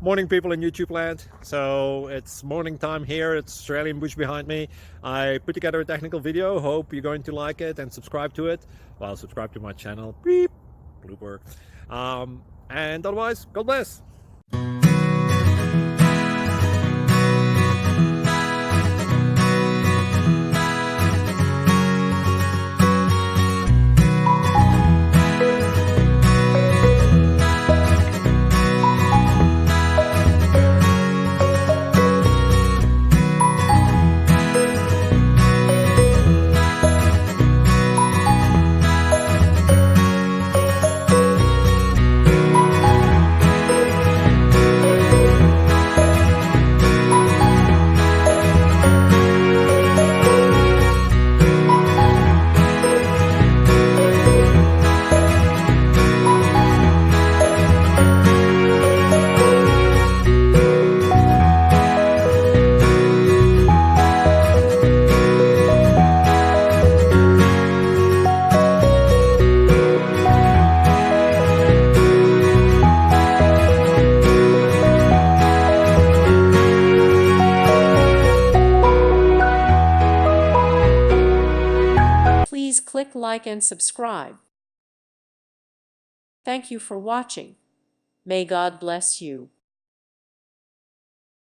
Morning, people in YouTube land. So it's morning time here. It's Australian bush behind me. I put together a technical video. Hope you're going to like it and subscribe to it. Well, subscribe to my channel. Beep. Blooper. And otherwise, God bless. Please click like and subscribe. Thank you for watching. May God bless you.